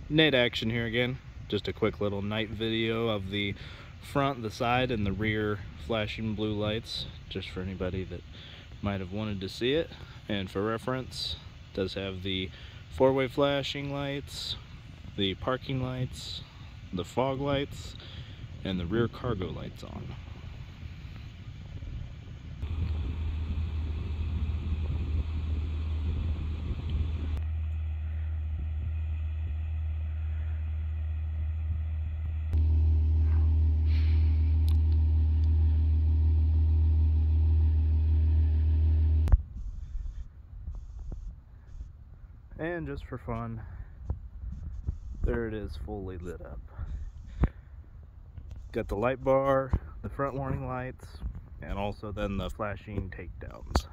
Night action here again. Just a quick little night video of the front, the side, and the rear flashing blue lights, just for anybody that might have wanted to see it. And for reference, it does have the four-way flashing lights, the parking lights, the fog lights, and the rear cargo lights on. And just for fun, there it is, fully lit up. Got the light bar, the front warning lights, and also then the flashing takedowns.